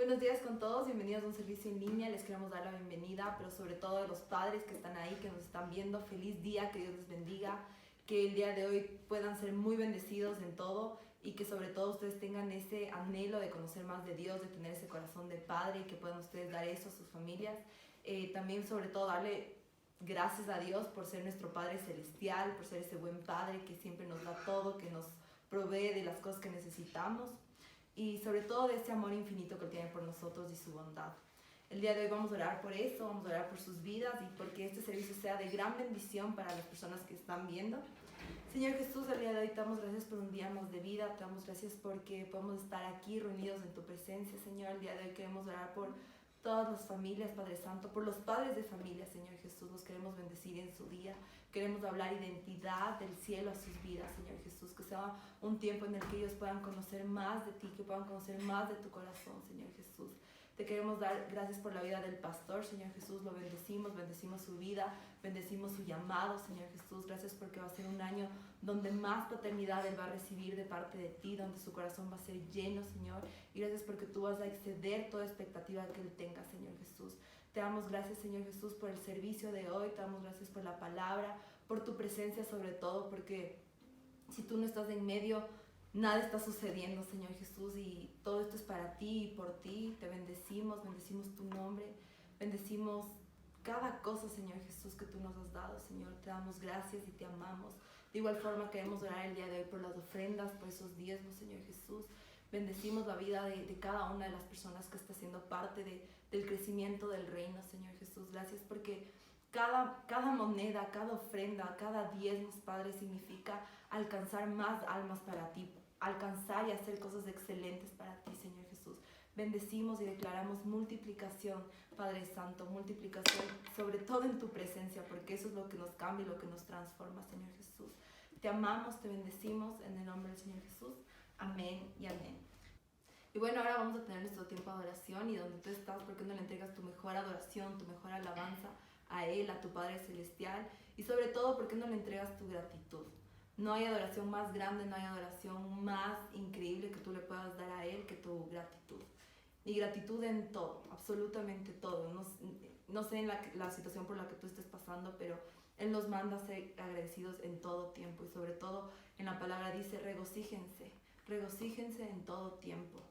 Buenos días con todos, bienvenidos a un servicio en línea, les queremos dar la bienvenida, pero sobre todo a los padres que están ahí, que nos están viendo, feliz día, que Dios les bendiga, que el día de hoy puedan ser muy bendecidos en todo y que sobre todo ustedes tengan ese anhelo de conocer más de Dios, de tener ese corazón de padre y que puedan ustedes dar eso a sus familias. También sobre todo darle gracias a Dios por ser nuestro Padre Celestial, por ser ese buen Padre que siempre nos da todo, que nos provee de las cosas que necesitamos y sobre todo de ese amor infinito que Él tiene por nosotros y su bondad. El día de hoy vamos a orar por eso, vamos a orar por sus vidas y porque este servicio sea de gran bendición para las personas que están viendo. Señor Jesús, el día de hoy te damos gracias por un día más de vida, te damos gracias porque podemos estar aquí reunidos en tu presencia, Señor. El día de hoy queremos orar por todas las familias, Padre Santo, por los padres de familia, Señor Jesús. Los queremos bendecir en su día. Queremos hablar identidad del cielo a sus vidas, Señor Jesús. Que sea un tiempo en el que ellos puedan conocer más de ti, que puedan conocer más de tu corazón, Señor Jesús. Te queremos dar gracias por la vida del pastor, Señor Jesús. Lo bendecimos, bendecimos su vida, bendecimos su llamado, Señor Jesús. Gracias porque va a ser un año donde más paternidad Él va a recibir de parte de ti, donde su corazón va a ser lleno, Señor. Y gracias porque tú vas a exceder toda expectativa que Él tenga, Señor Jesús. Te damos gracias, Señor Jesús, por el servicio de hoy. Te damos gracias por la palabra, por tu presencia sobre todo, porque si tú no estás en medio, nada está sucediendo, Señor Jesús, y todo esto es para ti y por ti. Te bendecimos, bendecimos tu nombre, bendecimos cada cosa, Señor Jesús, que tú nos has dado, Señor. Te damos gracias y te amamos. De igual forma queremos orar el día de hoy por las ofrendas, por esos diezmos, Señor Jesús. Bendecimos la vida de cada una de las personas que está siendo parte del crecimiento del reino, Señor Jesús. Gracias porque cada moneda, cada ofrenda, cada diezmo, Padre, significa alcanzar más almas para ti, alcanzar y hacer cosas excelentes para ti, Señor Jesús. Bendecimos y declaramos multiplicación, Padre Santo, multiplicación sobre todo en tu presencia, porque eso es lo que nos cambia y lo que nos transforma, Señor Jesús. Te amamos, te bendecimos en el nombre del Señor Jesús. Amén y amén. Y bueno, ahora vamos a tener nuestro tiempo de adoración y donde tú estás, ¿por qué no le entregas tu mejor adoración, tu mejor alabanza a Él, a tu Padre Celestial? Y sobre todo, ¿por qué no le entregas tu gratitud? No hay adoración más grande, no hay adoración más increíble que tú le puedas dar a Él que tu gratitud. Y gratitud en todo, absolutamente todo. No sé en la situación por la que tú estés pasando, pero Él nos manda a ser agradecidos en todo tiempo. Y sobre todo en la palabra dice, regocíjense, regocíjense en todo tiempo.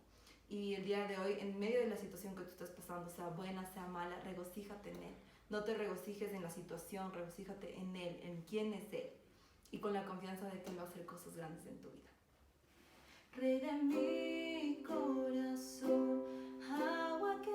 Y el día de hoy, en medio de la situación que tú estás pasando, sea buena, sea mala, regocíjate en Él. No te regocijes en la situación, regocíjate en Él, en quién es Él. Y con la confianza de que Él va a hacer cosas grandes en tu vida. Rey de mi corazón, agua que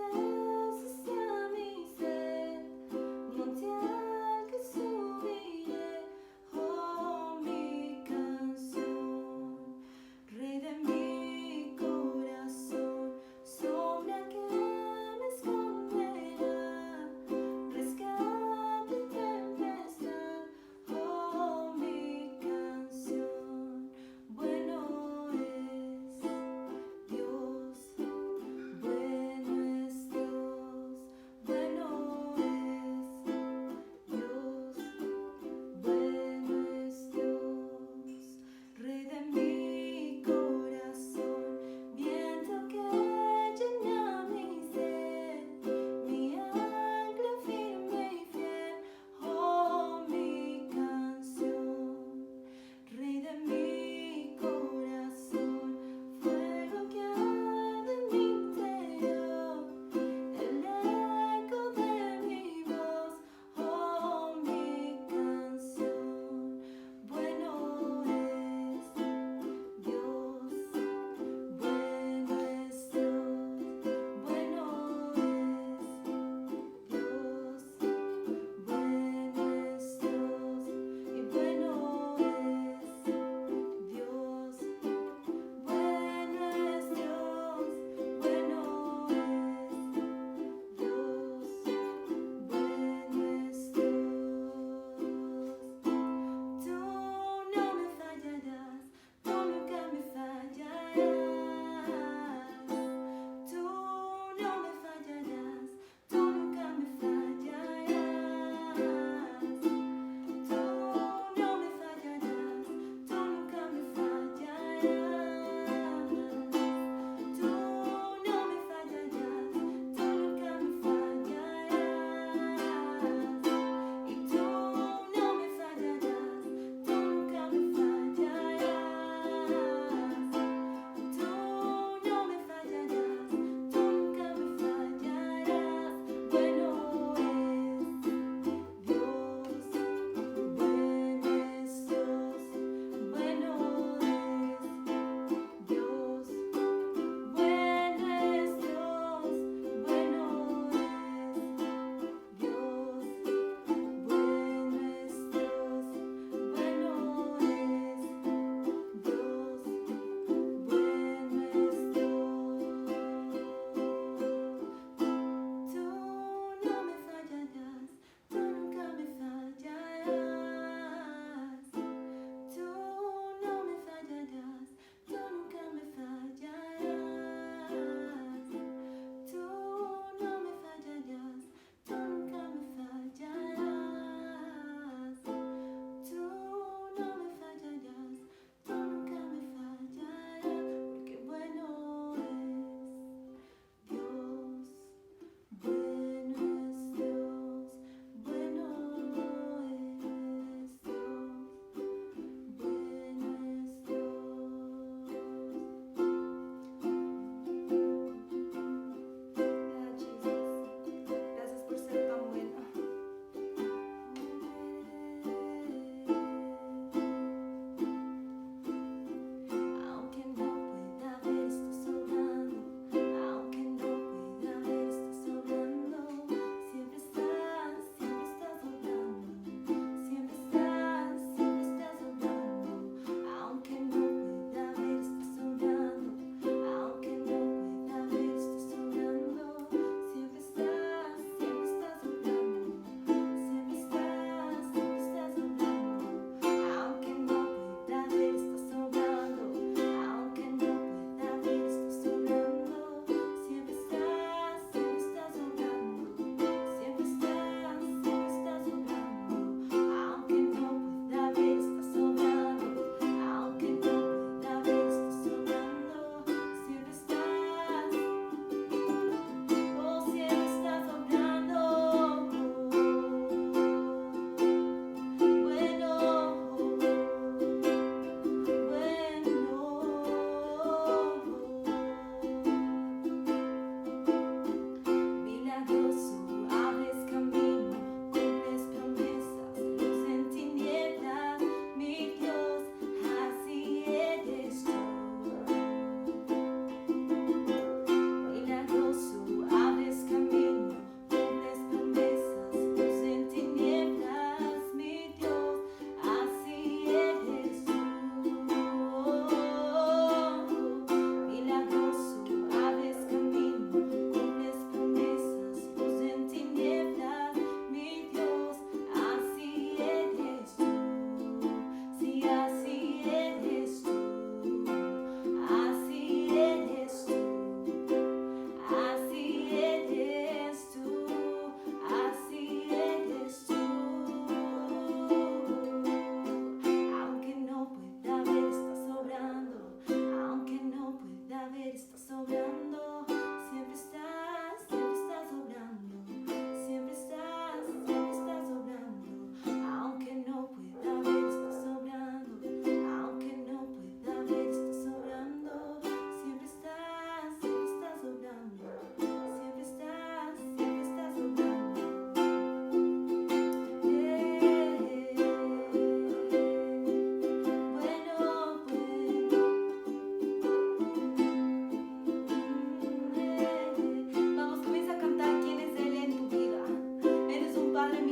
sacia mi sed, monte al que subiré, oh mi canción. Rey de mi corazón, sombra que me esconderá, rescate y tempestad, oh mi canción. Bueno es Dios, bueno es Dios.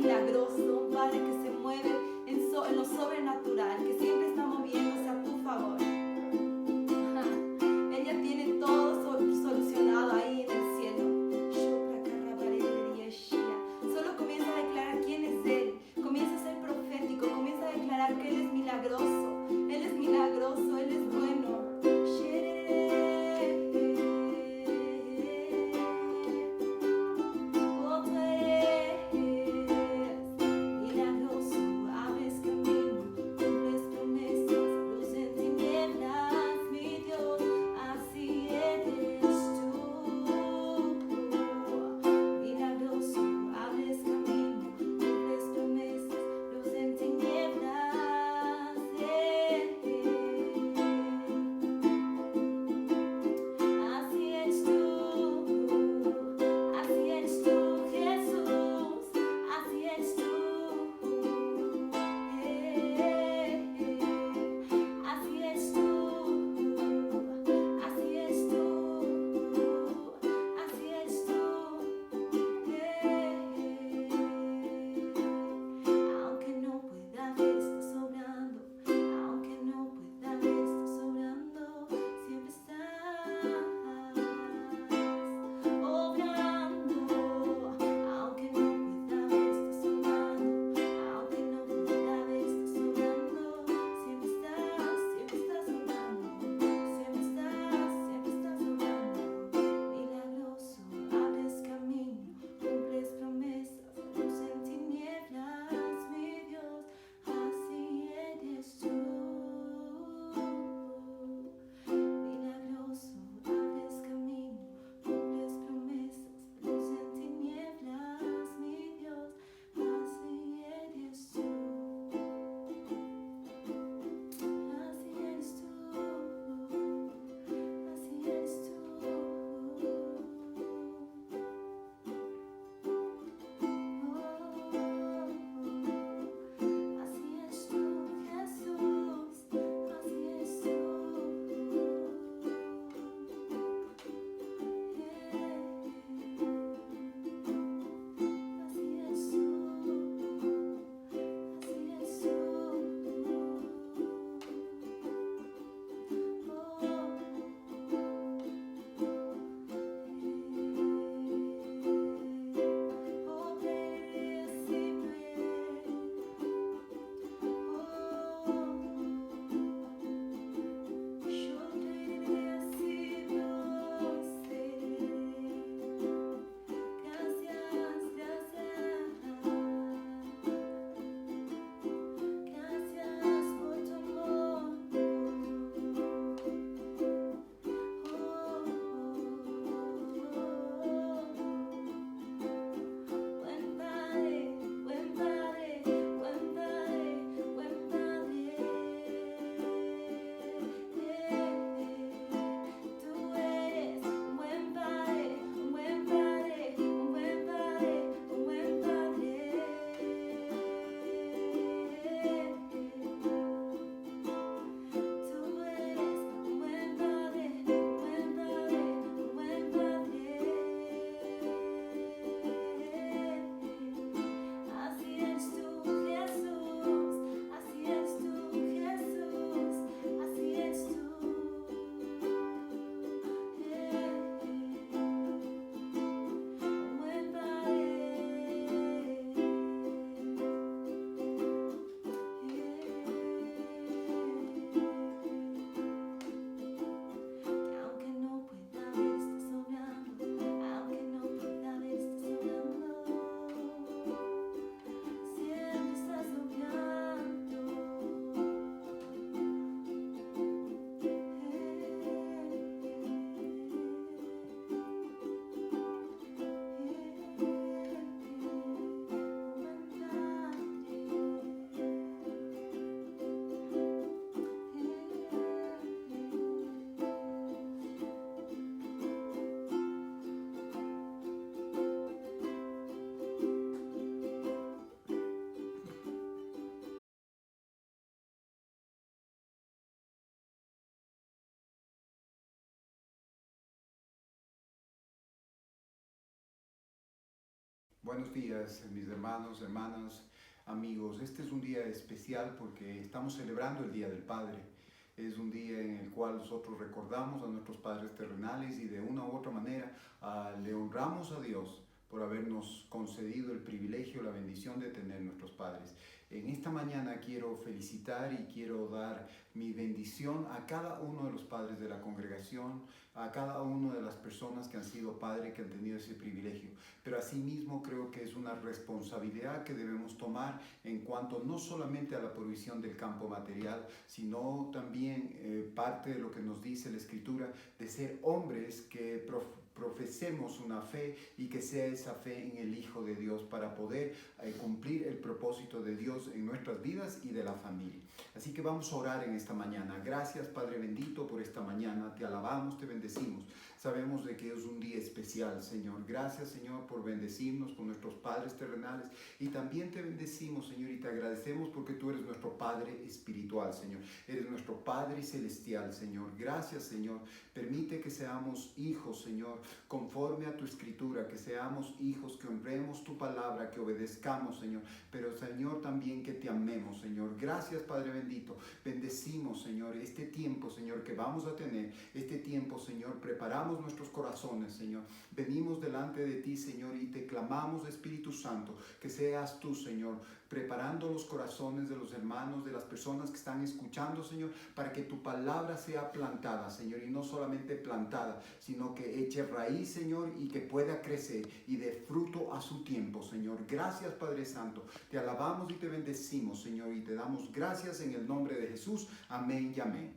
milagroso, un Padre que se mueve en lo sobrenatural, que siempre está moviéndose a tu favor. Ella tiene todo solucionado ahí en el cielo. Solo comienza a declarar quién es Él. Comienza a ser profético. Comienza a declarar que Él es milagroso. Él es milagroso. Él es bueno. Buenos días, mis hermanos, hermanas, amigos. Este es un día especial porque estamos celebrando el Día del Padre. Es un día en el cual nosotros recordamos a nuestros padres terrenales y de una u otra manera le honramos a Dios por habernos concedido el privilegio, la bendición de tener nuestros padres. En esta mañana quiero felicitar y quiero dar mi bendición a cada uno de los padres de la congregación, a cada una de las personas que han sido padres, que han tenido ese privilegio. Pero asimismo creo que es una responsabilidad que debemos tomar en cuanto no solamente a la provisión del campo material, sino también parte de lo que nos dice la Escritura, de ser hombres que profesemos una fe y que sea esa fe en el Hijo de Dios para poder cumplir el propósito de Dios en nuestras vidas y de la familia. Así que vamos a orar en esta mañana. Gracias, Padre bendito, por esta mañana. Te alabamos, te bendecimos. Sabemos de que es un día especial, Señor. Gracias, Señor, por bendecirnos con nuestros padres terrenales. Y también te bendecimos, Señor, y te agradecemos porque tú eres nuestro Padre espiritual, Señor. Eres nuestro Padre celestial, Señor. Gracias, Señor. Permite que seamos hijos, Señor, conforme a tu Escritura, que seamos hijos, que honremos tu palabra, que obedezcamos, Señor. Pero, Señor, también que te amemos, Señor. Gracias, Padre bendito. Bendecimos, Señor, este tiempo, Señor, que vamos a tener. Este tiempo, Señor, preparamos nuestros corazones, Señor. Venimos delante de ti, Señor, y te clamamos, Espíritu Santo, que seas tú, Señor, preparando los corazones de los hermanos, de las personas que están escuchando, Señor, para que tu palabra sea plantada, Señor, y no solamente plantada, sino que eche raíz, Señor, y que pueda crecer y dé fruto a su tiempo, Señor. Gracias, Padre Santo. Te alabamos y te bendecimos, Señor, y te damos gracias en el nombre de Jesús. Amén y amén.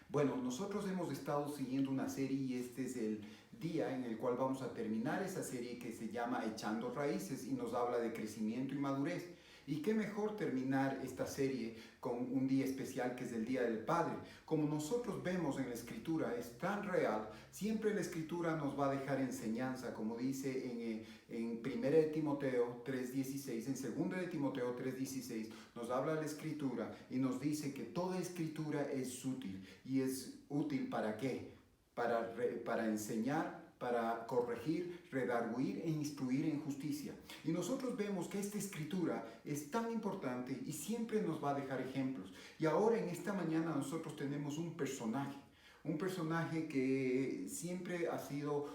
Bueno, nosotros hemos estado siguiendo una serie y este es el día en el cual vamos a terminar esa serie que se llama Echando Raíces y nos habla de crecimiento y madurez. Y qué mejor terminar esta serie con un día especial que es el Día del Padre. Como nosotros vemos en la Escritura, es tan real, siempre la Escritura nos va a dejar enseñanza, como dice en 1 de Timoteo 3:16, en 2 de Timoteo 3:16, nos habla la Escritura y nos dice que toda Escritura es útil. ¿Y es útil para qué? Para enseñar, para corregir, redarguir e instruir en justicia. Y nosotros vemos que esta Escritura es tan importante y siempre nos va a dejar ejemplos. Y ahora en esta mañana nosotros tenemos un personaje que siempre ha sido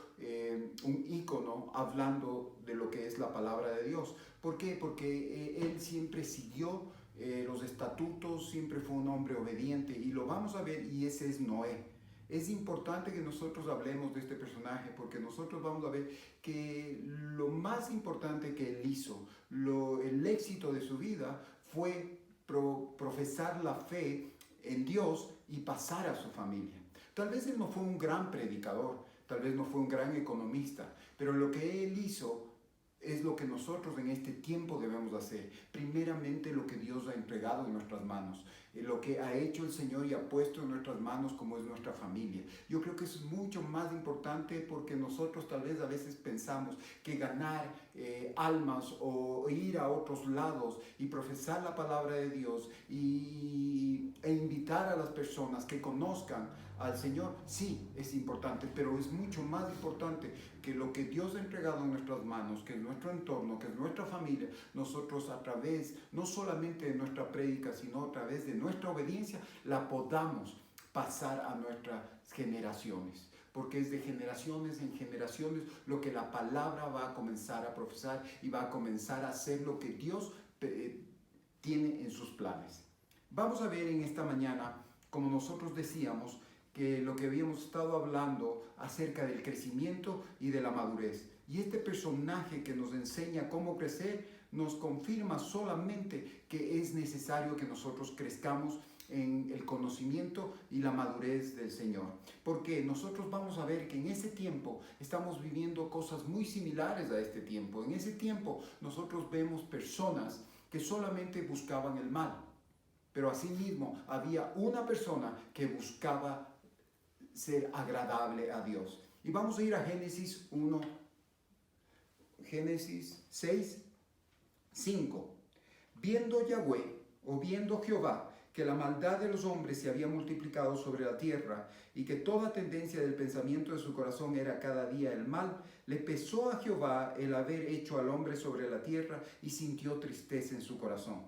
un ícono hablando de lo que es la palabra de Dios. ¿Por qué? Porque él siempre siguió los estatutos, siempre fue un hombre obediente y lo vamos a ver, y ese es Noé. Es importante que nosotros hablemos de este personaje porque nosotros vamos a ver que lo más importante que él hizo, el éxito de su vida fue profesar la fe en Dios y pasar a su familia. Tal vez él no fue un gran predicador, tal vez no fue un gran economista, pero lo que él hizo es lo que nosotros en este tiempo debemos hacer. Primeramente lo que Dios ha entregado en nuestras manos, lo que ha hecho el Señor y ha puesto en nuestras manos, como es nuestra familia. Yo creo que eso es mucho más importante porque nosotros tal vez a veces pensamos que ganar almas o ir a otros lados y profesar la palabra de Dios e invitar a las personas que conozcan al Señor, sí, es importante, pero es mucho más importante que lo que Dios ha entregado en nuestras manos, que es nuestro entorno, que es nuestra familia, nosotros a través, no solamente de nuestra prédica, sino a través de nuestra obediencia, la podamos pasar a nuestras generaciones. Porque es de generaciones en generaciones lo que la palabra va a comenzar a profesar y va a comenzar a hacer lo que Dios tiene en sus planes. Vamos a ver en esta mañana, como nosotros decíamos, que lo que habíamos estado hablando acerca del crecimiento y de la madurez. Y este personaje que nos enseña cómo crecer nos confirma solamente que es necesario que nosotros crezcamos en el conocimiento y la madurez del Señor. Porque nosotros vamos a ver que en ese tiempo estamos viviendo cosas muy similares a este tiempo. En ese tiempo nosotros vemos personas que solamente buscaban el mal. Pero asimismo había una persona que buscaba ser agradable a Dios. Y vamos a ir a Génesis 1, Génesis 6, 5. Viendo Yahweh, o viendo Jehová, que la maldad de los hombres se había multiplicado sobre la tierra y que toda tendencia del pensamiento de su corazón era cada día el mal, le pesó a Jehová el haber hecho al hombre sobre la tierra y sintió tristeza en su corazón.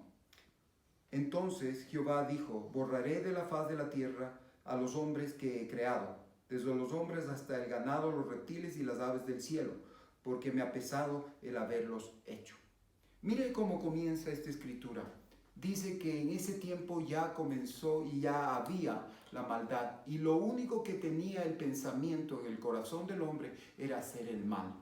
Entonces Jehová dijo: borraré de la faz de la tierra a los hombres que he creado, desde los hombres hasta el ganado, los reptiles y las aves del cielo, porque me ha pesado el haberlos hecho. Mire cómo comienza esta escritura. Dice que en ese tiempo ya comenzó y ya había la maldad, y lo único que tenía el pensamiento en el corazón del hombre era hacer el mal.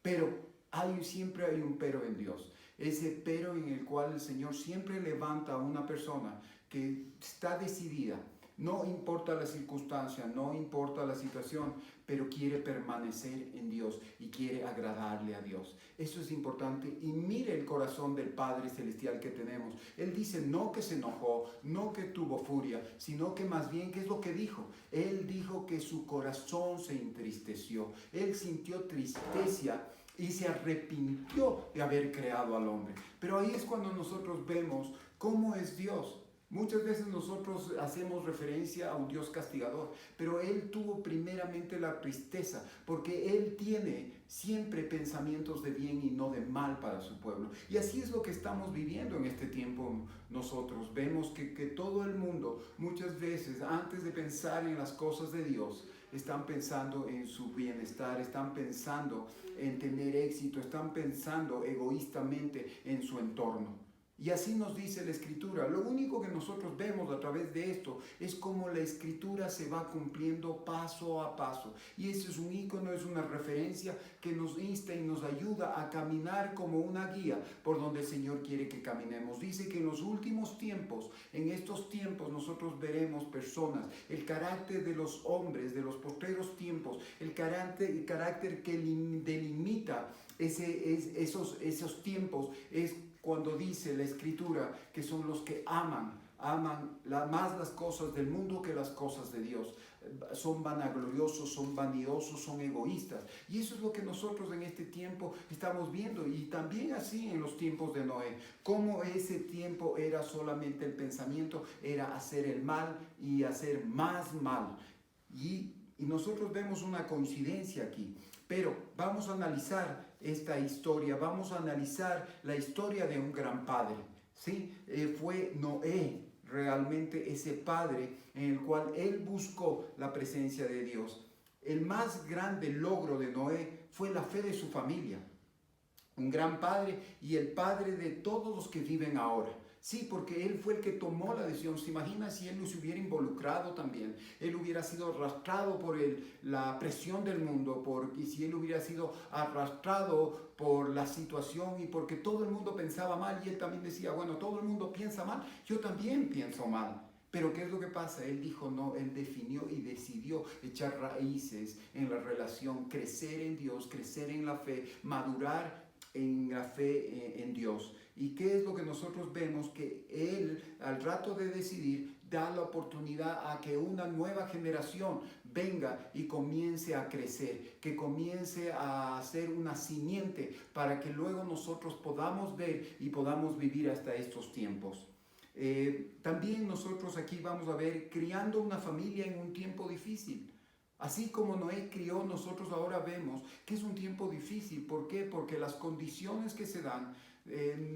Pero siempre hay un pero en Dios. Ese pero en el cual el Señor siempre levanta a una persona que está decidida. No importa la circunstancia, no importa la situación, pero quiere permanecer en Dios y quiere agradarle a Dios. Eso es importante. Y mire el corazón del Padre Celestial que tenemos. Él dice no que se enojó, no que tuvo furia, sino que más bien, ¿qué es lo que dijo? Él dijo que su corazón se entristeció. Él sintió tristeza y se arrepintió de haber creado al hombre. Pero ahí es cuando nosotros vemos cómo es Dios. Muchas veces nosotros hacemos referencia a un Dios castigador, pero Él tuvo primeramente la tristeza, porque Él tiene siempre pensamientos de bien y no de mal para su pueblo. Y así es lo que estamos viviendo en este tiempo nosotros. Vemos que todo el mundo, muchas veces, antes de pensar en las cosas de Dios, están pensando en su bienestar, están pensando en tener éxito, están pensando egoístamente en su entorno. Y así nos dice la Escritura. Lo único que nosotros vemos a través de esto es cómo la Escritura se va cumpliendo paso a paso. Y eso es un icono, es una referencia que nos insta y nos ayuda a caminar como una guía por donde el Señor quiere que caminemos. Dice que en los últimos tiempos, en estos tiempos nosotros veremos personas, el carácter de los hombres de los postreros tiempos, el carácter que delimita esos tiempos es cuando dice la Escritura que son los que aman más las cosas del mundo que las cosas de Dios. Son vanagloriosos, son vanidosos, son egoístas. Y eso es lo que nosotros en este tiempo estamos viendo. Y también así en los tiempos de Noé. Cómo ese tiempo era solamente el pensamiento, era hacer el mal y hacer más mal. Y nosotros vemos una coincidencia aquí. Pero vamos a analizar esta historia, vamos a analizar la historia de un gran padre, ¿sí? Fue Noé realmente ese padre en el cual él buscó la presencia de Dios. El más grande logro de Noé fue la fe de su familia. Un gran padre y el padre de todos los que viven ahora. Sí, porque él fue el que tomó la decisión. ¿Se imagina si él no se hubiera involucrado también? Él hubiera sido arrastrado por la presión del mundo, y si él hubiera sido arrastrado por la situación y porque todo el mundo pensaba mal y él también decía, bueno, todo el mundo piensa mal, yo también pienso mal. Pero ¿qué es lo que pasa? Él dijo no, él definió y decidió echar raíces en la relación, crecer en Dios, crecer en la fe, madurar en la fe en Dios. ¿Y qué es lo que nosotros vemos? Que él, al rato de decidir, da la oportunidad a que una nueva generación venga y comience a crecer, que comience a hacer una simiente para que luego nosotros podamos ver y podamos vivir hasta estos tiempos. También nosotros aquí vamos a ver criando una familia en un tiempo difícil. Así como Noé crió, nosotros ahora vemos que es un tiempo difícil. ¿Por qué? Porque las condiciones que se dan,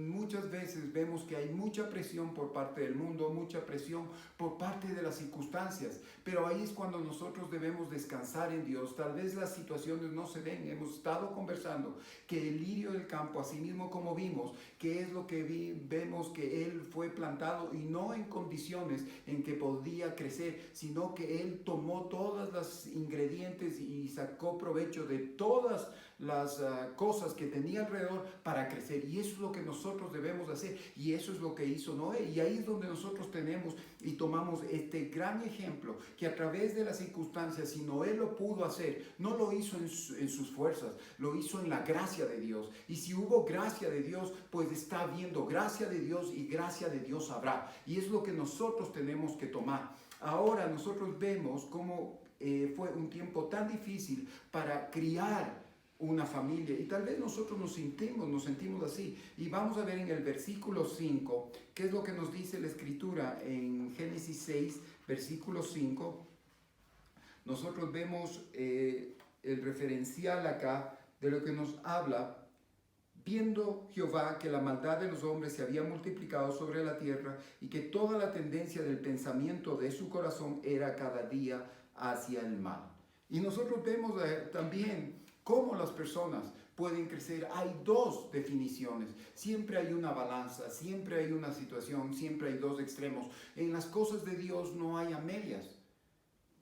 muchas veces vemos que hay mucha presión por parte del mundo, mucha presión por parte de las circunstancias, pero ahí es cuando nosotros debemos descansar en Dios. Tal vez las situaciones no se den. Hemos estado conversando que el lirio del campo, así mismo como vimos, que es lo que vemos que él fue plantado y no en condiciones en que podía crecer, sino que él tomó todas las ingredientes y sacó provecho de todas las cosas que tenía alrededor para crecer. Y eso es lo que nosotros debemos hacer, y eso es lo que hizo Noé. Y ahí es donde nosotros tenemos y tomamos este gran ejemplo, que a través de las circunstancias, si Noé lo pudo hacer, no lo hizo en sus fuerzas, lo hizo en la gracia de Dios. Y si hubo gracia de Dios, pues está habiendo gracia de Dios, y gracia de Dios habrá. Y es lo que nosotros tenemos que tomar. Ahora nosotros vemos cómo fue un tiempo tan difícil para criar una familia. Y tal vez nosotros nos sentimos así. Y vamos a ver en el versículo 5, qué es lo que nos dice la Escritura en Génesis 6, versículo 5. Nosotros vemos el referencial acá de lo que nos habla. Viendo Jehová que la maldad de los hombres se había multiplicado sobre la tierra y que toda la tendencia del pensamiento de su corazón era cada día hacia el mal. Y nosotros vemos también cómo las personas pueden crecer. Hay dos definiciones. Siempre hay una balanza, siempre hay una situación, siempre hay dos extremos. En las cosas de Dios no hay a medias.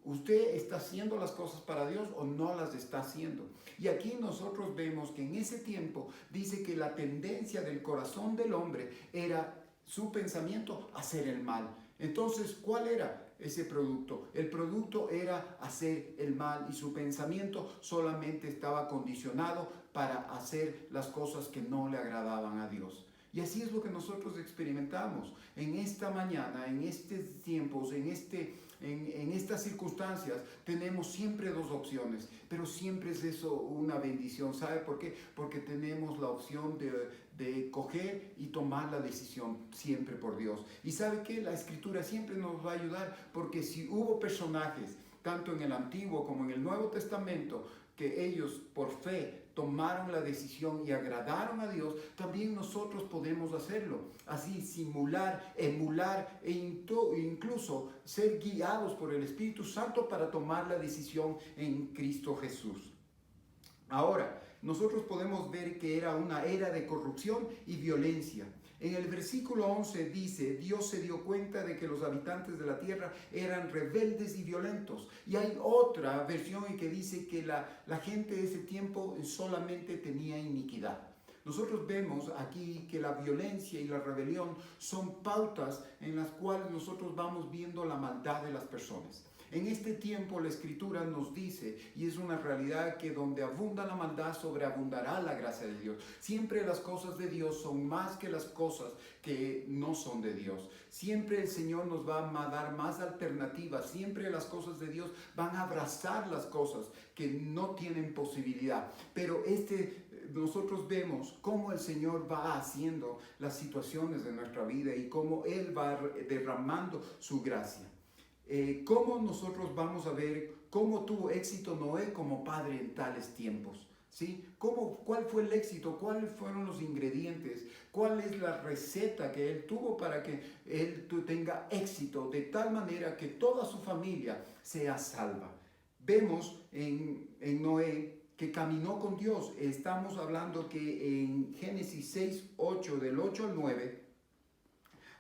¿Usted está haciendo las cosas para Dios o no las está haciendo? Y aquí nosotros vemos que en ese tiempo dice que la tendencia del corazón del hombre era su pensamiento hacer el mal. Entonces, ¿cuál era ese producto? El producto era hacer el mal y su pensamiento solamente estaba condicionado para hacer las cosas que no le agradaban a Dios. Y así es lo que nosotros experimentamos en esta mañana, en estos tiempos, en estas circunstancias. Tenemos siempre dos opciones, pero siempre es eso una bendición. ¿Sabe por qué? Porque tenemos la opción de coger y tomar la decisión siempre por Dios. Y ¿sabe qué? La Escritura siempre nos va a ayudar, porque si hubo personajes, tanto en el Antiguo como en el Nuevo Testamento, que ellos por fe tomaron la decisión y agradaron a Dios, también nosotros podemos hacerlo. Así, simular, emular e incluso ser guiados por el Espíritu Santo para tomar la decisión en Cristo Jesús. Ahora, nosotros podemos ver que era una era de corrupción y violencia. En el versículo 11 dice, Dios se dio cuenta de que los habitantes de la tierra eran rebeldes y violentos. Y hay otra versión que dice que la gente de ese tiempo solamente tenía iniquidad. Nosotros vemos aquí que la violencia y la rebelión son pautas en las cuales nosotros vamos viendo la maldad de las personas. En este tiempo la Escritura nos dice, y es una realidad, que donde abunda la maldad, sobreabundará la gracia de Dios. Siempre las cosas de Dios son más que las cosas que no son de Dios. Siempre el Señor nos va a dar más alternativas. Siempre las cosas de Dios van a abrazar las cosas que no tienen posibilidad. Pero nosotros vemos cómo el Señor va haciendo las situaciones de nuestra vida y cómo Él va derramando su gracia. ¿Cómo nosotros vamos a ver cómo tuvo éxito Noé como padre en tales tiempos? ¿Sí? ¿Cuál fue el éxito? ¿Cuáles fueron los ingredientes? ¿Cuál es la receta que él tuvo para que él tenga éxito de tal manera que toda su familia sea salva? Vemos en Noé que caminó con Dios. Estamos hablando que en Génesis 6, 8, del 8 al 9,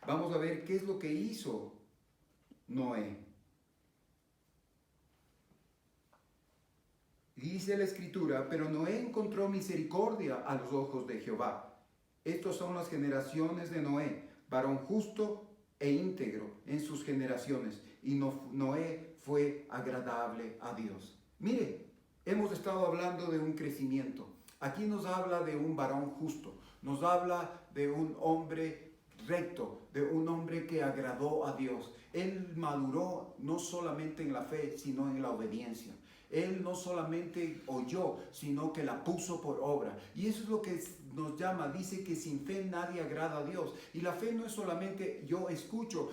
vamos a ver qué es lo que hizo Noé. Dice la Escritura, pero Noé encontró misericordia a los ojos de Jehová. Estas son las generaciones de Noé, varón justo e íntegro en sus generaciones, y Noé fue agradable a Dios. Mire, hemos estado hablando de un crecimiento. Aquí nos habla de un varón justo, nos habla de un hombre recto, de un hombre que agradó a Dios. Él maduró no solamente en la fe, sino en la obediencia. Él no solamente oyó, sino que la puso por obra. Y eso es lo que nos llama. Dice que sin fe nadie agrada a Dios. Y la fe no es solamente yo escucho,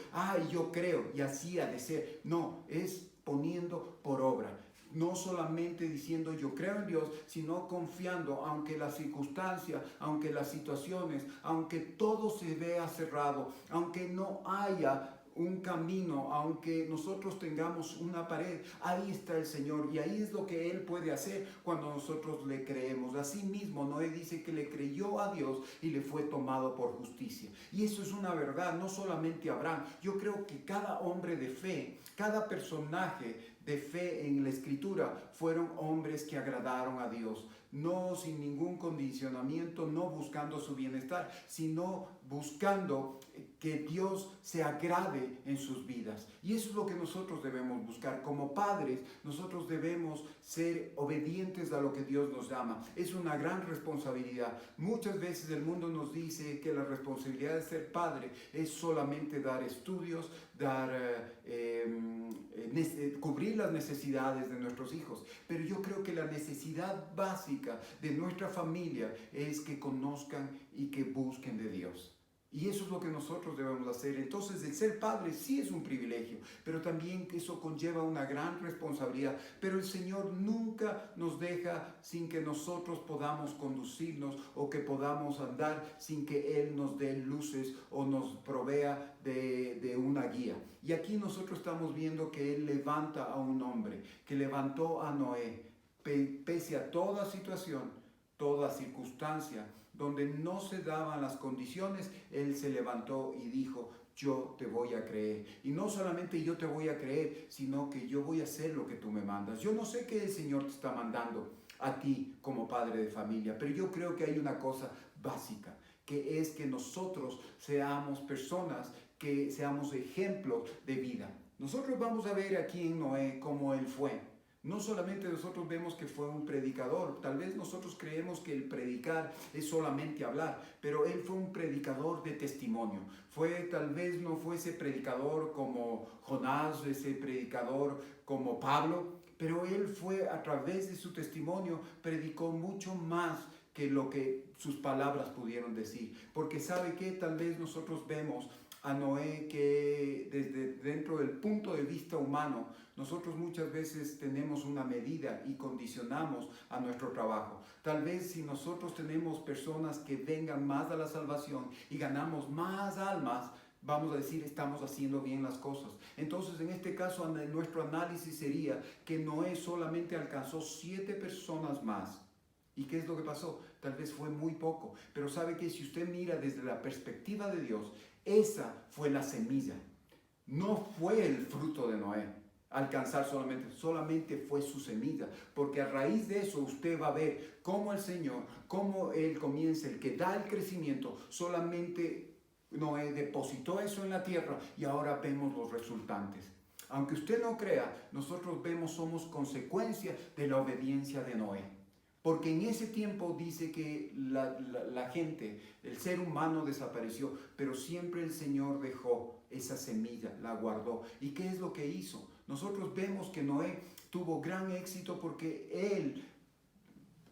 yo creo y así ha de ser. No, es poniendo por obra. No solamente diciendo yo creo en Dios, sino confiando, aunque las circunstancias, aunque las situaciones, aunque todo se vea cerrado, aunque no haya un camino, aunque nosotros tengamos una pared, ahí está el Señor, y ahí es lo que Él puede hacer cuando nosotros le creemos. Así mismo Noé dice que le creyó a Dios y le fue tomado por justicia. Y eso es una verdad, no solamente Abraham. Yo creo que cada hombre de fe, cada personaje de fe en la Escritura fueron hombres que agradaron a Dios, no sin ningún condicionamiento, no buscando su bienestar, sino buscando que Dios se agrade en sus vidas. Y eso es lo que nosotros debemos buscar. Como padres, nosotros debemos ser obedientes a lo que Dios nos llama. Es una gran responsabilidad. Muchas veces el mundo nos dice que la responsabilidad de ser padre es solamente dar estudios, cubrir las necesidades de nuestros hijos. Pero yo creo que la necesidad básica de nuestra familia es que conozcan y que busquen de Dios. Y eso es lo que nosotros debemos hacer. Entonces, el ser padre sí es un privilegio, pero también que eso conlleva una gran responsabilidad. Pero el Señor nunca nos deja sin que nosotros podamos conducirnos o que podamos andar sin que Él nos dé luces o nos provea de una guía. Y aquí nosotros estamos viendo que Él levanta a un hombre, que levantó a Noé, pese a toda situación, toda circunstancia, donde no se daban las condiciones, Él se levantó y dijo: yo te voy a creer. Y no solamente yo te voy a creer, sino que yo voy a hacer lo que tú me mandas. Yo no sé qué el Señor te está mandando a ti como padre de familia, pero yo creo que hay una cosa básica, que es que nosotros seamos personas, que seamos ejemplos de vida. Nosotros vamos a ver aquí en Noé cómo él fue. No solamente nosotros vemos que fue un predicador, tal vez nosotros creemos que el predicar es solamente hablar, pero él fue un predicador de testimonio. Tal vez no fue ese predicador como Jonás, ese predicador como Pablo, pero él fue, a través de su testimonio, predicó mucho más que lo que sus palabras pudieron decir. Porque ¿sabe qué? Tal vez nosotros vemos a Noé que desde dentro del punto de vista humano, nosotros muchas veces tenemos una medida y condicionamos a nuestro trabajo. Tal vez si nosotros tenemos personas que vengan más a la salvación y ganamos más almas, vamos a decir, estamos haciendo bien las cosas. Entonces, en este caso, nuestro análisis sería que Noé solamente alcanzó 7 personas más. ¿Y qué es lo que pasó? Tal vez fue muy poco, pero sabe que si usted mira desde la perspectiva de Dios, esa fue la semilla. No fue el fruto de Noé alcanzar solamente fue su semilla, porque a raíz de eso usted va a ver cómo el Señor, cómo Él comienza, el que da el crecimiento, solamente Noé depositó eso en la tierra y ahora vemos los resultantes. Aunque usted no crea, nosotros somos consecuencia de la obediencia de Noé. Porque en ese tiempo dice que la gente, el ser humano desapareció, pero siempre el Señor dejó esa semilla, la guardó. ¿Y qué es lo que hizo? Nosotros vemos que Noé tuvo gran éxito porque él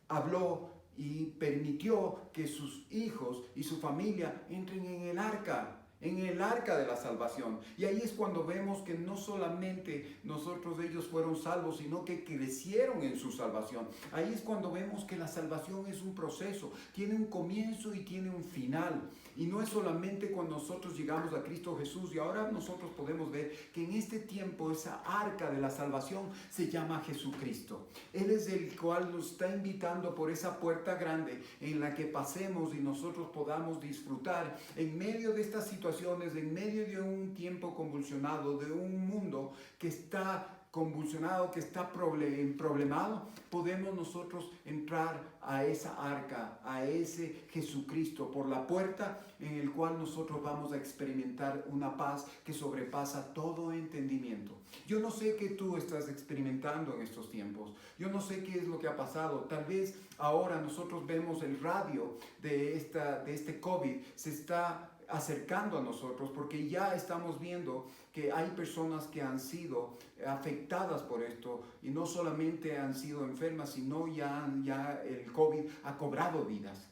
habló y permitió que sus hijos y su familia entren en el arca de la salvación. Y ahí es cuando vemos que no solamente ellos fueron salvos, sino que crecieron en su salvación. Ahí es cuando vemos que la salvación es un proceso, tiene un comienzo y tiene un final. Y no es solamente cuando nosotros llegamos a Cristo Jesús, y ahora nosotros podemos ver que en este tiempo esa arca de la salvación se llama Jesucristo. Él es el cual nos está invitando por esa puerta grande en la que pasemos y nosotros podamos disfrutar en medio de estas situaciones, en medio de un tiempo convulsionado, de un mundo que está convulsionado, que está problemado, podemos nosotros entrar a esa arca, a ese Jesucristo por la puerta en el cual nosotros vamos a experimentar una paz que sobrepasa todo entendimiento. Yo no sé qué tú estás experimentando en estos tiempos, yo no sé qué es lo que ha pasado. Tal vez ahora nosotros vemos el radio de este COVID se está acercando a nosotros, porque ya estamos viendo que hay personas que han sido afectadas por esto y no solamente han sido enfermas, sino ya el COVID ha cobrado vidas.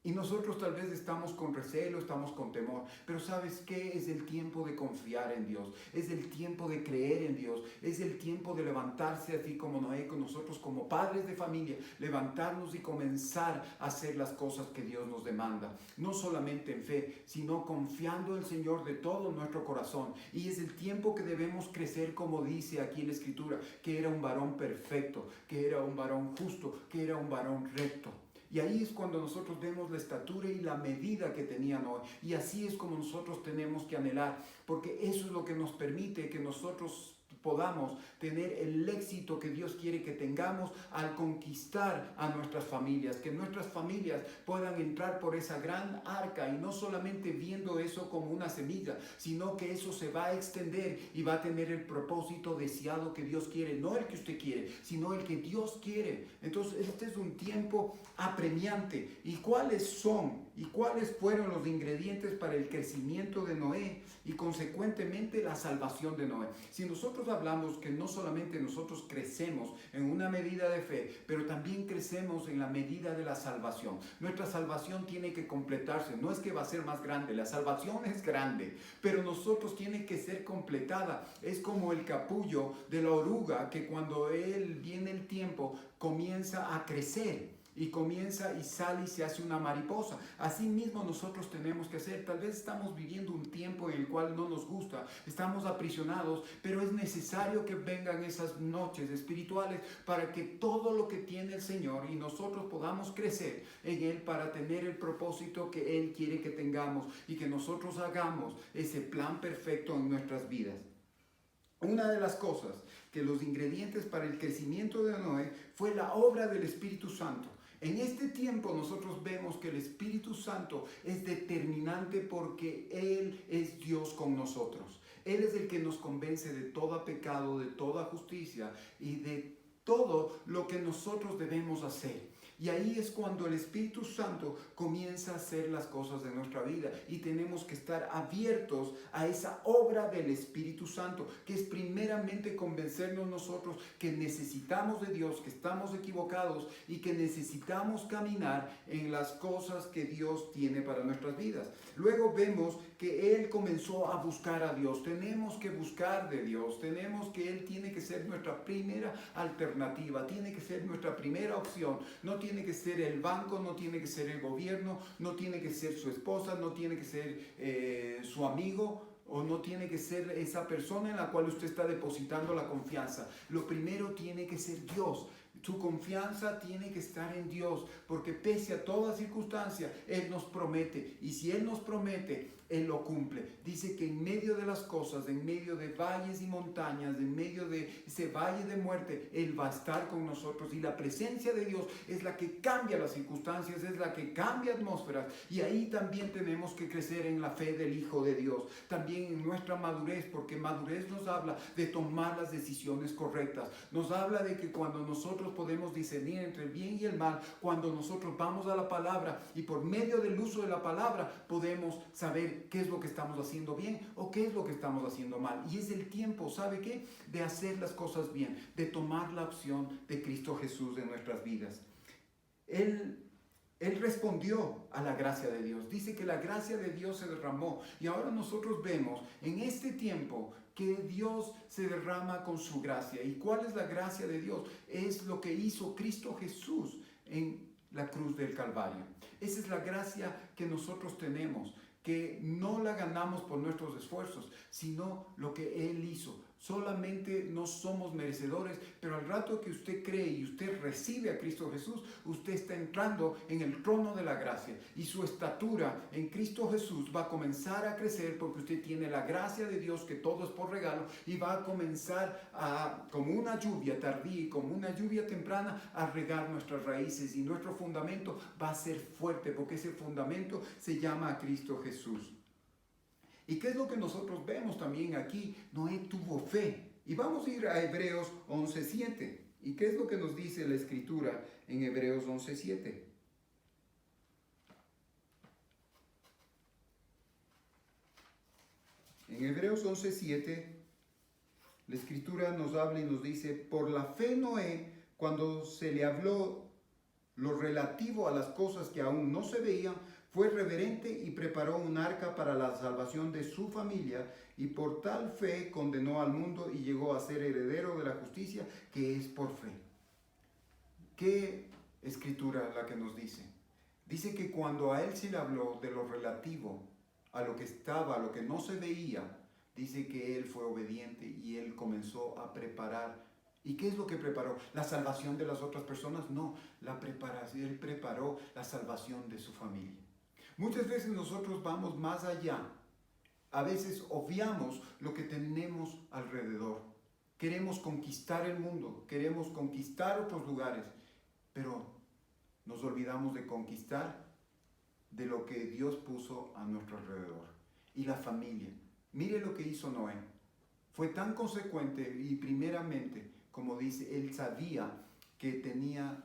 Y nosotros tal vez estamos con recelo, estamos con temor, pero ¿sabes qué? Es el tiempo de confiar en Dios, es el tiempo de creer en Dios, es el tiempo de levantarse así como Noé, con nosotros como padres de familia, levantarnos y comenzar a hacer las cosas que Dios nos demanda, no solamente en fe, sino confiando en el Señor de todo nuestro corazón. Y es el tiempo que debemos crecer, como dice aquí en la Escritura, que era un varón perfecto, que era un varón justo, que era un varón recto. Y ahí es cuando nosotros vemos la estatura y la medida que tenía Noé. Y así es como nosotros tenemos que anhelar, porque eso es lo que nos permite que nosotros podamos tener el éxito que Dios quiere que tengamos al conquistar a nuestras familias, que nuestras familias puedan entrar por esa gran arca y no solamente viendo eso como una semilla, sino que eso se va a extender y va a tener el propósito deseado que Dios quiere, no el que usted quiere, sino el que Dios quiere. Entonces este es un tiempo apremiante. ¿Y cuáles son y cuáles fueron los ingredientes para el crecimiento de Noé y consecuentemente la salvación de Noé? Si nosotros hablamos que no solamente nosotros crecemos en una medida de fe, pero también crecemos en la medida de la salvación. Nuestra salvación tiene que completarse, no es que va a ser más grande, la salvación es grande, pero nosotros tiene que ser completada. Es como el capullo de la oruga que cuando viene el tiempo comienza a crecer. Y comienza y sale y se hace una mariposa. Así mismo nosotros tenemos que hacer. Tal vez estamos viviendo un tiempo en el cual no nos gusta, estamos aprisionados, pero es necesario que vengan esas noches espirituales para que todo lo que tiene el Señor y nosotros podamos crecer en Él para tener el propósito que Él quiere que tengamos y que nosotros hagamos ese plan perfecto en nuestras vidas. Una de las cosas que los ingredientes para el crecimiento de Noé fue la obra del Espíritu Santo. En este tiempo nosotros vemos que el Espíritu Santo es determinante porque Él es Dios con nosotros. Él es el que nos convence de todo pecado, de toda justicia y de todo lo que nosotros debemos hacer. Y ahí es cuando el Espíritu Santo comienza a hacer las cosas de nuestra vida y tenemos que estar abiertos a esa obra del Espíritu Santo, que es primeramente convencernos nosotros que necesitamos de Dios, que estamos equivocados y que necesitamos caminar en las cosas que Dios tiene para nuestras vidas. Luego vemos que Él comenzó a buscar a Dios. Tenemos que buscar de Dios, tenemos que Él tiene que ser nuestra primera alternativa, tiene que ser nuestra primera opción. No tiene que ser el banco, no tiene que ser el gobierno, no tiene que ser su esposa, no tiene que ser su amigo, o no tiene que ser esa persona en la cual usted está depositando la confianza. Lo primero tiene que ser Dios. Su confianza tiene que estar en Dios, porque pese a toda circunstancia, Él nos promete. Y si Él nos promete, Él lo cumple. Dice que en medio de las cosas, en medio de valles y montañas, en medio de ese valle de muerte, Él va a estar con nosotros. Y la presencia de Dios es la que cambia las circunstancias, es la que cambia atmósferas. Y ahí también tenemos que crecer en la fe del Hijo de Dios. También en nuestra madurez, porque madurez nos habla de tomar las decisiones correctas. Nos habla de que cuando nosotros podemos discernir entre el bien y el mal, cuando nosotros vamos a la palabra y por medio del uso de la palabra podemos saber qué es lo que estamos haciendo bien o qué es lo que estamos haciendo mal. Y es el tiempo, ¿sabe qué? De hacer las cosas bien, de tomar la opción de Cristo Jesús en nuestras vidas. Él respondió a la gracia de Dios. Dice que la gracia de Dios se derramó. Y ahora nosotros vemos en este tiempo que Dios se derrama con su gracia. ¿Y cuál es la gracia de Dios? Es lo que hizo Cristo Jesús en la cruz del Calvario. Esa es la gracia que nosotros tenemos, que no la ganamos por nuestros esfuerzos, sino lo que Él hizo. Solamente no somos merecedores, pero al rato que usted cree y usted recibe a Cristo Jesús, usted está entrando en el trono de la gracia y su estatura en Cristo Jesús va a comenzar a crecer porque usted tiene la gracia de Dios, que todo es por regalo, y va a comenzar como una lluvia tardía y como una lluvia temprana, a regar nuestras raíces, y nuestro fundamento va a ser fuerte porque ese fundamento se llama Cristo Jesús. ¿Y qué es lo que nosotros vemos también aquí? Noé tuvo fe. Y vamos a ir a Hebreos 11:7. ¿Y qué es lo que nos dice la Escritura en Hebreos 11:7? En Hebreos 11:7, la Escritura nos habla y nos dice: por la fe Noé, cuando se le habló lo relativo a las cosas que aún no se veían, fue reverente y preparó un arca para la salvación de su familia, y por tal fe condenó al mundo y llegó a ser heredero de la justicia, que es por fe. ¿Qué escritura la que nos dice? Dice que cuando a él se le habló de lo relativo a lo que estaba, a lo que no se veía, dice que él fue obediente y él comenzó a preparar. ¿Y qué es lo que preparó? ¿La salvación de las otras personas? No, él preparó la salvación de su familia. Muchas veces nosotros vamos más allá. A veces obviamos lo que tenemos alrededor. queremos conquistar el mundo, queremos conquistar otros lugares, pero nos olvidamos de conquistar de lo que Dios puso a nuestro alrededor. Y la familia. Mire lo que hizo Noé. Fue tan consecuente y primeramente, como dice, él sabía que tenía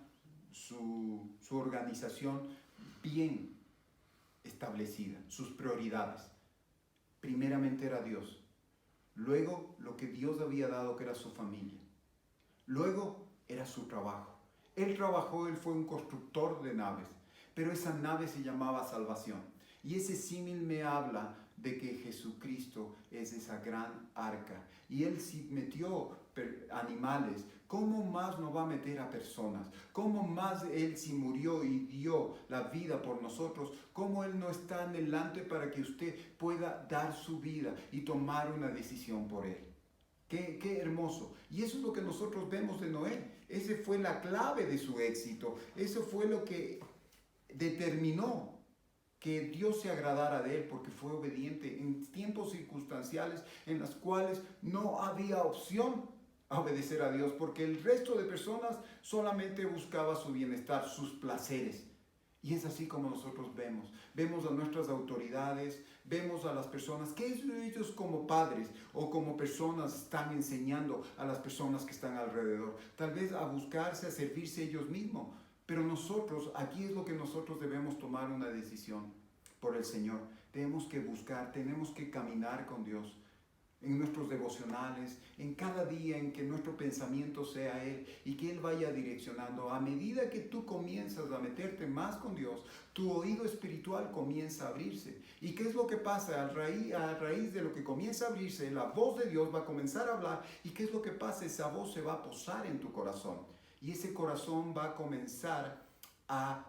su organización bien establecida, sus prioridades. Primeramente era Dios. Luego lo que Dios había dado, que era su familia. Luego era su trabajo. Él trabajó, él fue un constructor de naves, pero esa nave se llamaba salvación. Y ese símil me habla de que Jesucristo es esa gran arca. Y Él si metió animales, ¿cómo más no va a meter a personas? ¿Cómo más Él si murió y dio la vida por nosotros? ¿Cómo Él no está anhelante para que usted pueda dar su vida y tomar una decisión por Él? Qué hermoso. Y eso es lo que nosotros vemos de Noé. Esa fue la clave de su éxito. Eso fue lo que determinó que Dios se agradara de él, porque fue obediente en tiempos circunstanciales en los cuales no había opción a obedecer a Dios, porque el resto de personas solamente buscaba su bienestar, sus placeres. Y es así como nosotros vemos a nuestras autoridades, vemos a las personas, que ellos como padres o como personas están enseñando a las personas que están alrededor, tal vez a buscarse, a servirse ellos mismos. Pero nosotros, aquí es lo que nosotros debemos tomar una decisión por el Señor. Tenemos que buscar, tenemos que caminar con Dios en nuestros devocionales, en cada día en que nuestro pensamiento sea Él y que Él vaya direccionando. A medida que tú comienzas a meterte más con Dios, tu oído espiritual comienza a abrirse. ¿Y qué es lo que pasa? A raíz de lo que comienza a abrirse, la voz de Dios va a comenzar a hablar. ¿Y qué es lo que pasa? Esa voz se va a posar en tu corazón. Y ese corazón va a comenzar a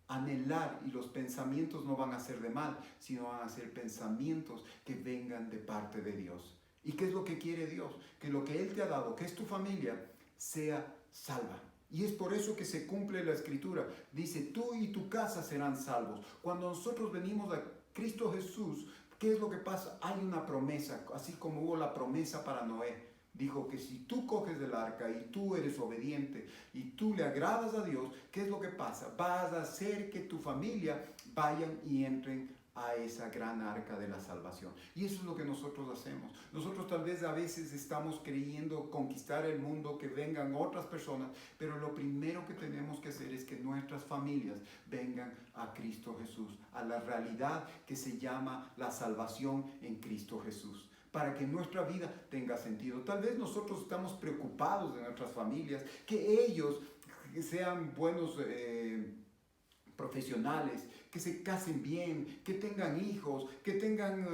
anhelar, y los pensamientos no van a ser de mal, sino van a ser pensamientos que vengan de parte de Dios. ¿Y qué es lo que quiere Dios? Que lo que Él te ha dado, que es tu familia, sea salva. Y es por eso que se cumple la Escritura. Dice, tú y tu casa serán salvos. Cuando nosotros venimos a Cristo Jesús, ¿qué es lo que pasa? Hay una promesa, así como hubo la promesa para Noé. Dijo que si tú coges del arca y tú eres obediente y tú le agradas a Dios, ¿qué es lo que pasa? Vas a hacer que tu familia vayan y entren a esa gran arca de la salvación. Y eso es lo que nosotros hacemos. Nosotros tal vez a veces estamos creyendo conquistar el mundo, que vengan otras personas, pero lo primero que tenemos que hacer es que nuestras familias vengan a Cristo Jesús, a la realidad que se llama la salvación en Cristo Jesús, para que nuestra vida tenga sentido. Tal vez nosotros estamos preocupados de nuestras familias, que ellos sean buenos profesionales, que se casen bien, que tengan hijos, que tengan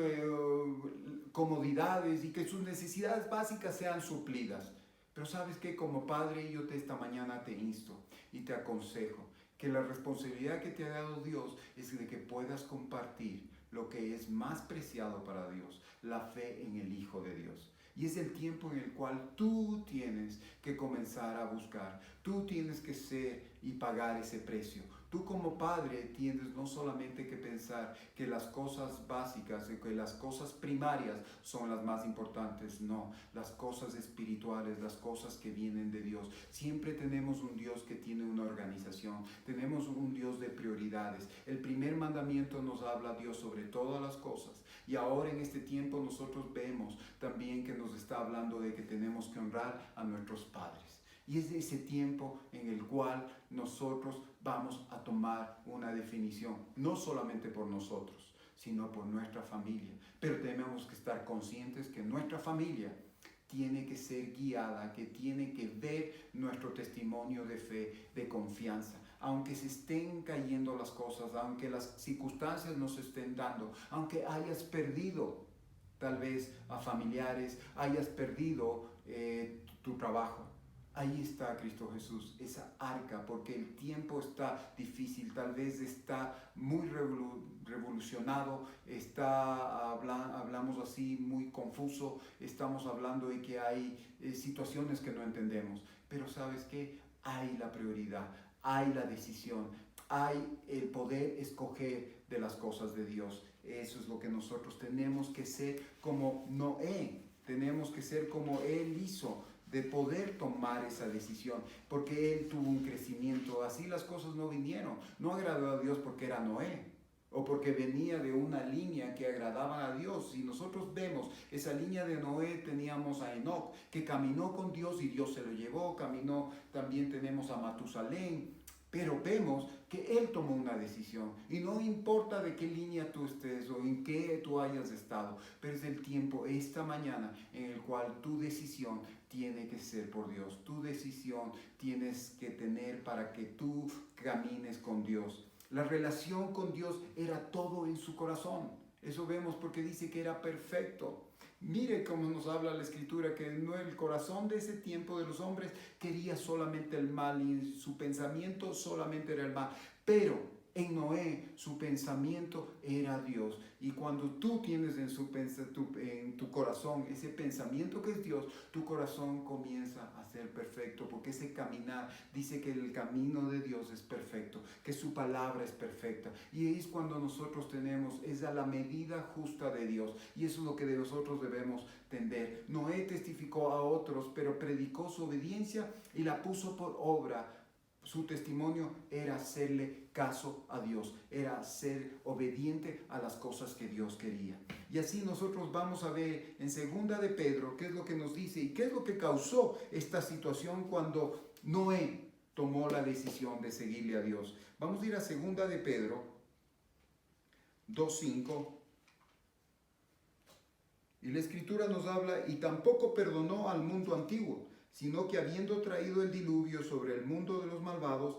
comodidades y que sus necesidades básicas sean suplidas. Pero sabes que como padre yo esta mañana te insto y te aconsejo que la responsabilidad que te ha dado Dios es de que puedas compartir lo que es más preciado para Dios, la fe en el Hijo de Dios. Y es el tiempo en el cual tú tienes que comenzar a buscar, tú tienes que ser y pagar ese precio. Tú como padre tienes no solamente que pensar que las cosas básicas, que las cosas primarias son las más importantes, no, las cosas espirituales, las cosas que vienen de Dios. Siempre tenemos un Dios que tiene una organización, tenemos un Dios de prioridades. El primer mandamiento nos habla Dios sobre todas las cosas. Y ahora en este tiempo nosotros vemos también que nos está hablando de que tenemos que honrar a nuestros padres. Y es de ese tiempo en el cual nosotros vamos a tomar una definición, no solamente por nosotros, sino por nuestra familia. Pero tenemos que estar conscientes que nuestra familia tiene que ser guiada, que tiene que ver nuestro testimonio de fe, de confianza. Aunque se estén cayendo las cosas, aunque las circunstancias nos estén dando, aunque hayas perdido tal vez a familiares, hayas perdido tu trabajo. Ahí está Cristo Jesús, esa arca, porque el tiempo está difícil, tal vez está muy revolucionado, hablamos así muy confuso, estamos hablando de que hay situaciones que no entendemos, pero ¿sabes qué? Hay la prioridad, hay la decisión, hay el poder escoger de las cosas de Dios. Eso es lo que nosotros tenemos que ser como Noé, tenemos que ser como Él hizo, de poder tomar esa decisión, porque él tuvo un crecimiento. Así las cosas no vinieron. No agradó a Dios porque era Noé, o porque venía de una línea que agradaba a Dios. Si nosotros vemos esa línea de Noé, teníamos a Enoc, que caminó con Dios y Dios se lo llevó, caminó, también tenemos a Matusalén, pero vemos que él tomó una decisión, y no importa de qué línea tú estés o en qué tú hayas estado, pero es el tiempo esta mañana en el cual tu decisión tiene que ser por Dios. Tu decisión tienes que tener para que tú camines con Dios. La relación con Dios era todo en su corazón. Eso vemos porque dice que era perfecto. Mire cómo nos habla la Escritura, que no, el corazón de ese tiempo de los hombres quería solamente el mal y su pensamiento solamente era el mal. Pero en Noé su pensamiento era Dios. Y cuando tú tienes en tu corazón ese pensamiento que es Dios, tu corazón comienza a ser perfecto, porque ese caminar, dice que el camino de Dios es perfecto, que su palabra es perfecta. Y es cuando nosotros tenemos, es a la medida justa de Dios. Y eso es lo que de nosotros debemos tender. Noé testificó a otros, pero predicó su obediencia y la puso por obra. Su testimonio era hacerle caso a Dios, era ser obediente a las cosas que Dios quería. Y así nosotros vamos a ver en segunda de Pedro qué es lo que nos dice y qué es lo que causó esta situación cuando Noé tomó la decisión de seguirle a Dios. Vamos a ir a segunda de Pedro 2:5. Y la Escritura nos habla: y tampoco perdonó al mundo antiguo, sino que habiendo traído el diluvio sobre el mundo de los malvados,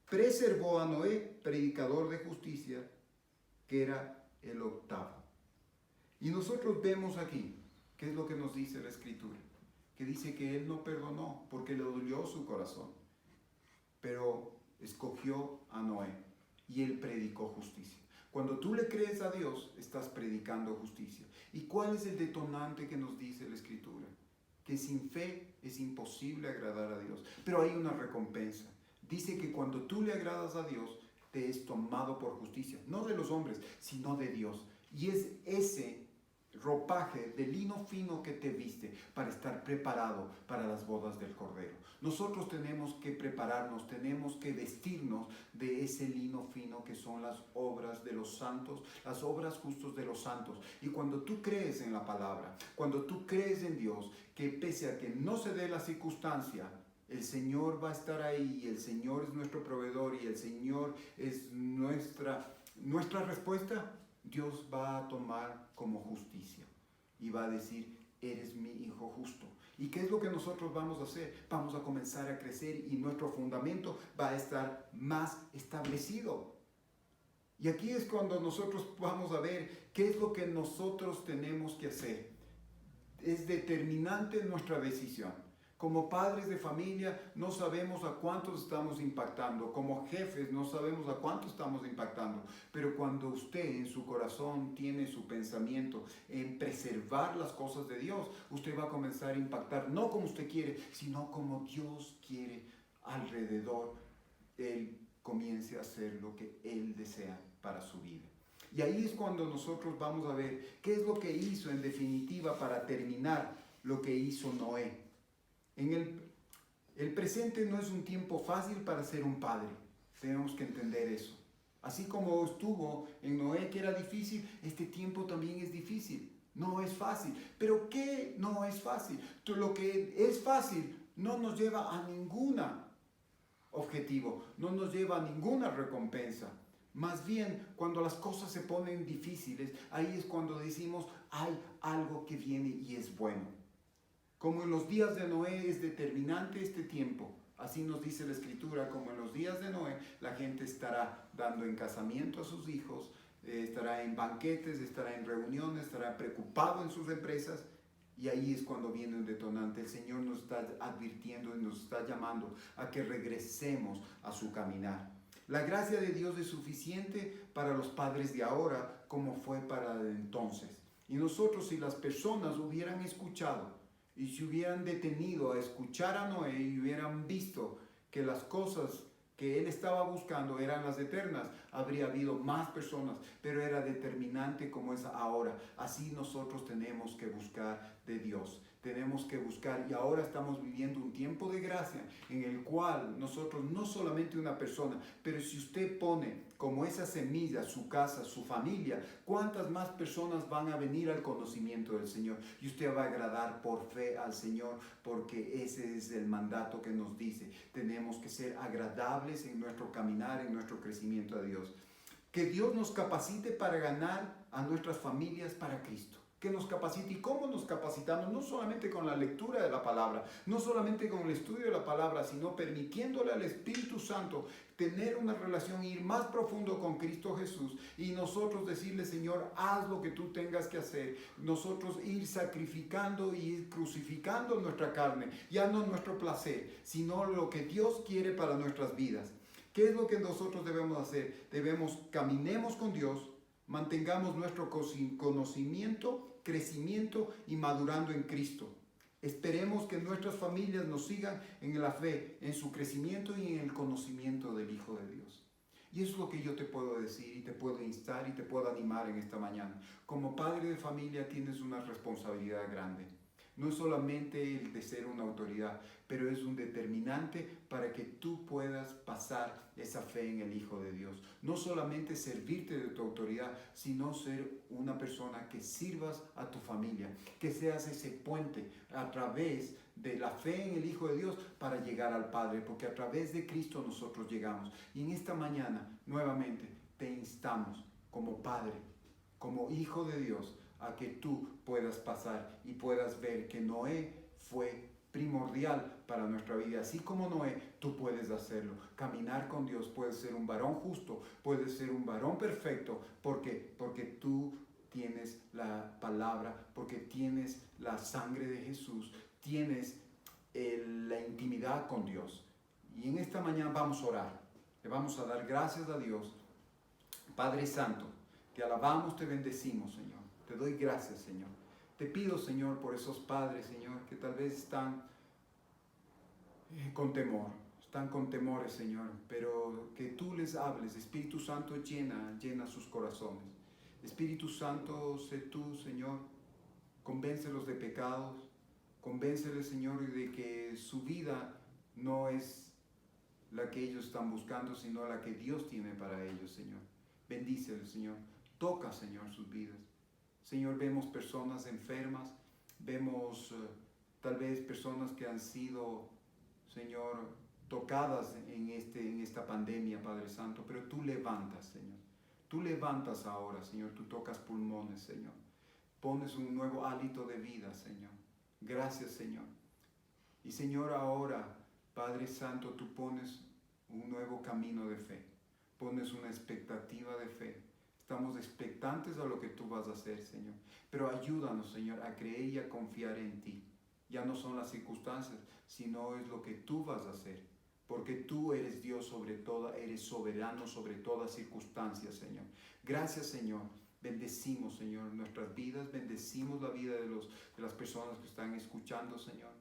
preservó a Noé, predicador de justicia, que era el octavo. Y nosotros vemos aquí, ¿qué es lo que nos dice la Escritura? Que dice que él no perdonó porque le dolió su corazón, pero escogió a Noé y él predicó justicia. Cuando tú le crees a Dios, estás predicando justicia. ¿Y cuál es el detonante que nos dice la Escritura? Que sin fe es imposible agradar a Dios, pero hay una recompensa. Dice que cuando tú le agradas a Dios, te es tomado por justicia, no de los hombres, sino de Dios. Y es ese ropaje de lino fino que te viste para estar preparado para las bodas del Cordero. Nosotros tenemos que prepararnos, tenemos que vestirnos de ese lino fino que son las obras de los santos, las obras justas de los santos. Y cuando tú crees en la palabra, cuando tú crees en Dios, que pese a que no se dé la circunstancia, el Señor va a estar ahí, y el Señor es nuestro proveedor, y el Señor es nuestra respuesta, Dios va a tomar como justicia y va a decir: eres mi hijo justo. ¿Y qué es lo que nosotros vamos a hacer? Vamos a comenzar a crecer y nuestro fundamento va a estar más establecido. Y aquí es cuando nosotros vamos a ver qué es lo que nosotros tenemos que hacer. Es determinante nuestra decisión. Como padres de familia no sabemos a cuántos estamos impactando, como jefes no sabemos a cuántos estamos impactando, pero cuando usted en su corazón tiene su pensamiento en preservar las cosas de Dios, usted va a comenzar a impactar, no como usted quiere, sino como Dios quiere alrededor. Él comience a hacer lo que Él desea para su vida. Y ahí es cuando nosotros vamos a ver qué es lo que hizo en definitiva para terminar lo que hizo Noé. El presente no es un tiempo fácil para ser un padre. Tenemos que entender eso. Así como estuvo en Noé que era difícil, este tiempo también es difícil. No es fácil. ¿Pero qué no es fácil? Lo que es fácil no nos lleva a ningún objetivo, no nos lleva a ninguna recompensa. Más bien, cuando las cosas se ponen difíciles, ahí es cuando decimos: hay algo que viene y es bueno. Como en los días de Noé es determinante este tiempo, así nos dice la Escritura, como en los días de Noé, la gente estará dando en casamiento a sus hijos, estará en banquetes, estará en reuniones, estará preocupado en sus empresas, y ahí es cuando viene un detonante. El Señor nos está advirtiendo y nos está llamando a que regresemos a su caminar. La gracia de Dios es suficiente para los padres de ahora como fue para entonces. Y nosotros, si las personas hubieran escuchado y se hubieran detenido a escuchar a Noé y hubieran visto que las cosas que él estaba buscando eran las eternas, habría habido más personas, pero era determinante como es ahora. Así nosotros tenemos que buscar de Dios. Tenemos que buscar, y ahora estamos viviendo un tiempo de gracia en el cual nosotros, no solamente una persona, pero si usted pone como esa semilla su casa, su familia, ¿cuántas más personas van a venir al conocimiento del Señor? Y usted va a agradar por fe al Señor, porque ese es el mandato que nos dice. Tenemos que ser agradables en nuestro caminar, en nuestro crecimiento a Dios. Que Dios nos capacite para ganar a nuestras familias para Cristo. Que nos capacite. ¿Y cómo nos capacitamos? No solamente con la lectura de la palabra, no solamente con el estudio de la palabra, sino permitiéndole al Espíritu Santo tener una relación, ir más profundo con Cristo Jesús, y nosotros decirle: Señor, haz lo que tú tengas que hacer. Nosotros ir sacrificando y ir crucificando nuestra carne, ya no nuestro placer, sino lo que Dios quiere para nuestras vidas. ¿Qué es lo que nosotros debemos hacer? Caminemos con Dios, mantengamos nuestro conocimiento, crecimiento y madurando en Cristo. Esperemos que nuestras familias nos sigan en la fe, en su crecimiento y en el conocimiento del Hijo de Dios. Y eso es lo que yo te puedo decir y te puedo instar y te puedo animar en esta mañana. Como padre de familia tienes una responsabilidad grande. No es solamente el de ser una autoridad, pero es un determinante para que tú puedas pasar esa fe en el Hijo de Dios. No solamente servirte de tu autoridad, sino ser una persona que sirvas a tu familia, que seas ese puente a través de la fe en el Hijo de Dios para llegar al Padre, porque a través de Cristo nosotros llegamos. Y en esta mañana, nuevamente, te instamos como Padre, como Hijo de Dios, a que tú puedas pasar y puedas ver que Noé fue primordial para nuestra vida. Así como Noé, tú puedes hacerlo. Caminar con Dios, puedes ser un varón justo, puedes ser un varón perfecto, porque tú tienes la palabra, porque tienes la sangre de Jesús, tienes la intimidad con Dios. Y en esta mañana vamos a orar, le vamos a dar gracias a Dios. Padre Santo, te alabamos, te bendecimos, Señor. Te doy gracias, Señor. Te pido, Señor, por esos padres, Señor, que tal vez están con temor, están con temores, Señor, pero que tú les hables. Espíritu Santo, llena sus corazones. Espíritu Santo, sé tú, Señor, convéncelos de pecados, convénceles, Señor, de que su vida no es la que ellos están buscando, sino la que Dios tiene para ellos, Señor. Bendíceles, Señor. Toca, Señor, sus vidas. Señor, vemos personas enfermas, vemos tal vez personas que han sido, Señor, tocadas en esta pandemia, Padre Santo, pero tú levantas, Señor. Tú levantas ahora, Señor, tú tocas pulmones, Señor. Pones un nuevo hálito de vida, Señor. Gracias, Señor. Y, Señor, ahora, Padre Santo, tú pones un nuevo camino de fe. Pones una expectativa de fe. Estamos expectantes a lo que tú vas a hacer, Señor. Pero ayúdanos, Señor, a creer y a confiar en ti. Ya no son las circunstancias, sino es lo que tú vas a hacer. Porque tú eres Dios sobre toda, eres soberano sobre todas circunstancias, Señor. Gracias, Señor. Bendecimos, Señor, nuestras vidas. Bendecimos la vida de las personas que están escuchando, Señor.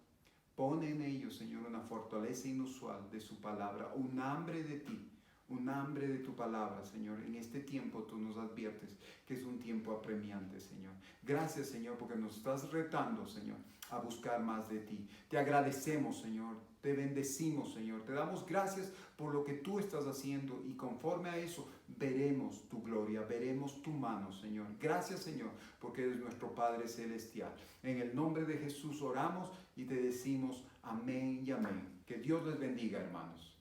Pon en ellos, Señor, una fortaleza inusual de su palabra, un hambre de ti. Un hambre de tu palabra, Señor. En este tiempo tú nos adviertes que es un tiempo apremiante, Señor. Gracias, Señor, porque nos estás retando, Señor, a buscar más de ti. Te agradecemos, Señor. Te bendecimos, Señor. Te damos gracias por lo que tú estás haciendo y conforme a eso veremos tu gloria, veremos tu mano, Señor. Gracias, Señor, porque eres nuestro Padre Celestial. En el nombre de Jesús oramos y te decimos amén y amén. Que Dios les bendiga, hermanos.